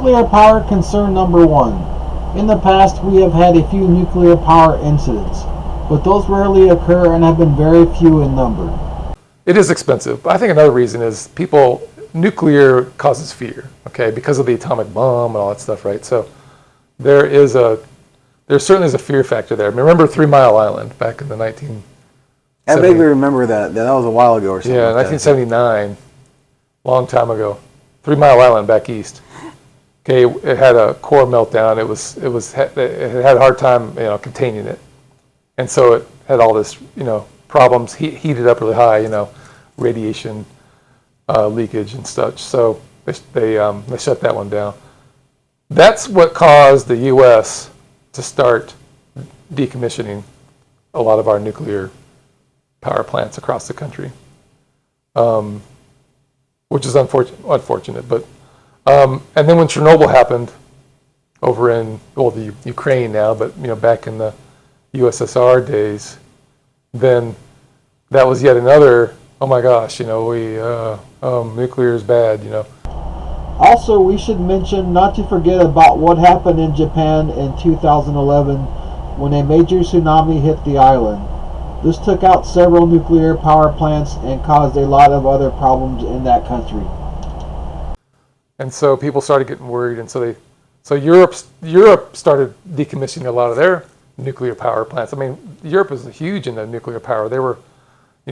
Nuclear power concern number one. In the past, we have had a few nuclear power incidents, but those rarely occur and have been very few in number. It is expensive, but I think another reason is nuclear causes fear, okay, because of the atomic bomb and all that stuff, right? So there certainly is a fear factor there. Remember 3 Mile Island back in the 1970s? I vaguely remember that. That was a while ago or something. Yeah, 1979, long time ago. 3 Mile Island back east. Okay, it had a core meltdown. It had a hard time, containing it, and so it had all this, problems. Heated up really high, radiation leakage and such. So they shut that one down. That's what caused the U.S. to start decommissioning a lot of our nuclear power plants across the country, which is unfortunate. But and then when Chernobyl happened over in the Ukraine now, but back in the USSR days, then that was yet another. Oh my gosh, nuclear is bad. Also, we should mention not to forget about what happened in Japan in 2011 when a major tsunami hit the island. This took out several nuclear power plants and caused a lot of other problems in that country. And so people started getting worried, and so Europe started decommissioning a lot of their nuclear power plants. I mean, Europe is huge into nuclear power. They were,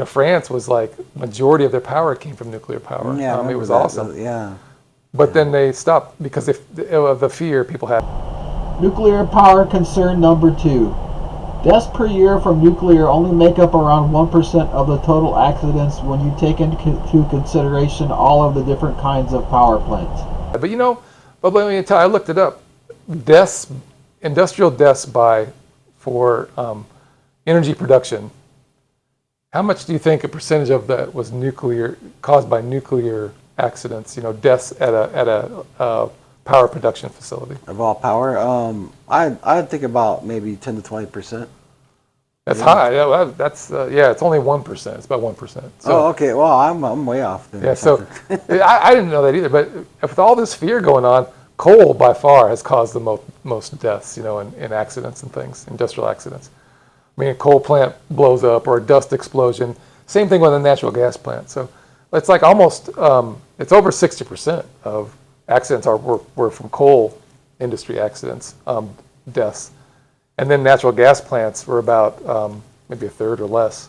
France was like majority of their power came from nuclear power. Yeah, it was awesome. Yeah. But then they stopped because of the fear people had. Nuclear power concern number two. Deaths per year from nuclear only make up around 1% of the total accidents when you take into consideration all of the different kinds of power plants. But let me tell you, I looked it up. Industrial deaths for energy production. How much do you think a percentage of that was caused by nuclear accidents? Deaths at a power production facility. Of all power, I'd think about maybe 10 to 20%. That's high. That's it's only 1%. It's about 1%. So, okay. Well, I'm way off then. Yeah. So I didn't know that either. But with all this fear going on, coal by far has caused the most deaths. In accidents and things, industrial accidents. I mean, a coal plant blows up or a dust explosion. Same thing with a natural gas plant. So it's like almost it's over 60% of accidents were from coal industry accidents, deaths. And then natural gas plants were about maybe a third or less.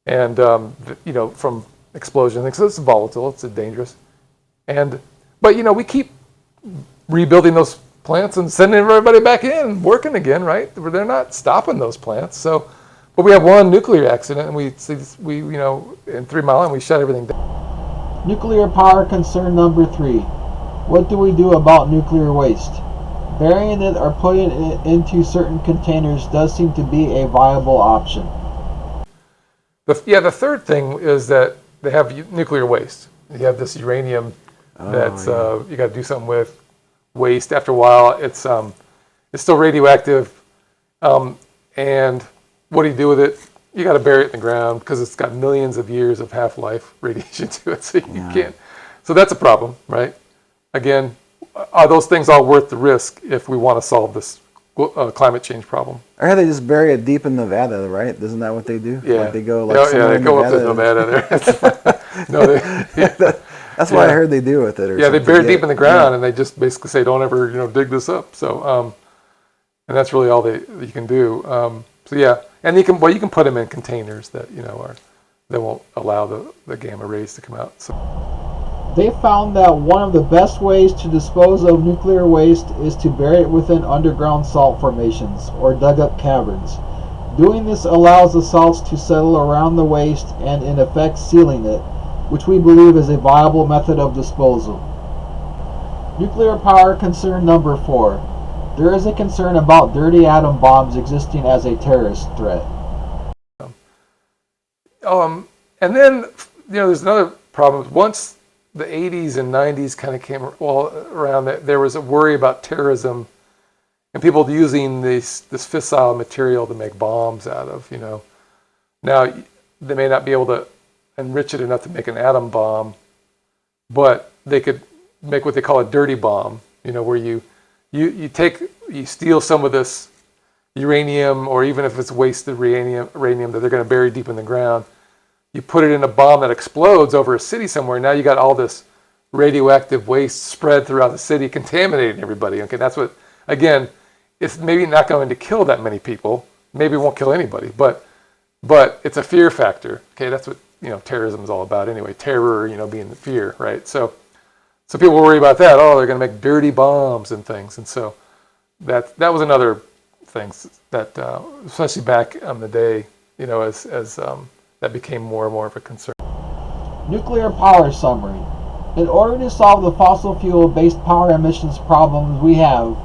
And, from explosion, because it's volatile, it's dangerous. But we keep rebuilding those plants and sending everybody back in, working again, right? They're not stopping those plants. So, but we have one nuclear accident, and we in 3 Mile Island, we shut everything down. Nuclear power concern number three. What do we do about nuclear waste? Burying it or putting it into certain containers does seem to be a viable option. The third thing is that they have nuclear waste. You have this uranium that's you got to do something with. Waste after a while, it's still radioactive, and what do you do with it? You got to bury it in the ground because it's got millions of years of half-life radiation to it, so you can't. So that's a problem, right? Again, are those things all worth the risk if we want to solve this climate change problem? Or have they just bury it deep in Nevada, right? Isn't that what they do? Yeah. Like they go they go up to Nevada there. No, that's what I heard they do with it. They bury it deep in the ground, and they just basically say, "Don't ever, dig this up." So, and that's really all you can do. And you can put them in containers that that won't allow the gamma rays to come out. So. They found that one of the best ways to dispose of nuclear waste is to bury it within underground salt formations or dug up caverns. Doing this allows the salts to settle around the waste and in effect sealing it, which we believe is a viable method of disposal. Nuclear power concern number 4. There is a concern about dirty atom bombs existing as a terrorist threat. And then, there's another problem. Once the 80s and 90s kind of came around, there was a worry about terrorism and people using this fissile material to make bombs out of, Now, they may not be able to enrich it enough to make an atom bomb, but they could make what they call a dirty bomb, where you steal some of this uranium, or even if it's wasted uranium that they're going to bury deep in the ground, you put it in a bomb that explodes over a city somewhere. Now you got all this radioactive waste spread throughout the city, contaminating everybody. Okay, that's what, again, it's maybe not going to kill that many people. Maybe it won't kill anybody, but it's a fear factor. Okay, that's what terrorism is all about anyway. Terror, being the fear, right? So people worry about that. Oh, they're going to make dirty bombs and things, and so that was another thing that, especially back in the day, as that became more and more of a concern. Nuclear power summary. In order to solve the fossil fuel-based power emissions problems we have,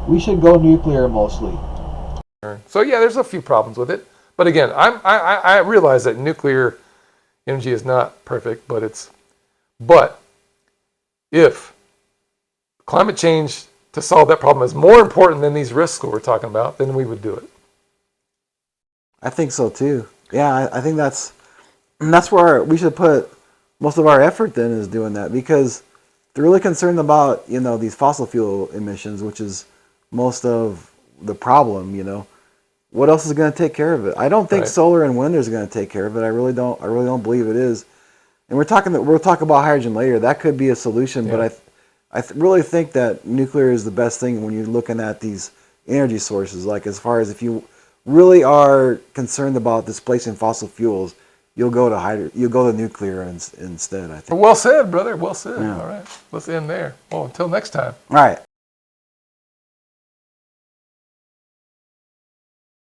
we should go nuclear mostly. So yeah, there's a few problems with it, but again, I realize that nuclear energy is not perfect, but if climate change to solve that problem is more important than these risks we're talking about, then we would do it. I think so too. Yeah, I think that's where we should put most of our effort then, is doing that, because they're really concerned about these fossil fuel emissions, which is most of the problem. What else is going to take care of it? I don't think solar and wind is going to take care of it. I really don't believe it is. And we'll talk about hydrogen later. That could be a solution, yeah. But I really think that nuclear is the best thing when you're looking at these energy sources. Like, as far as if you really are concerned about displacing fossil fuels, you'll go to nuclear instead, I think. Well said, brother. Well said. Yeah. All right. Let's end there. Well, until next time. All right.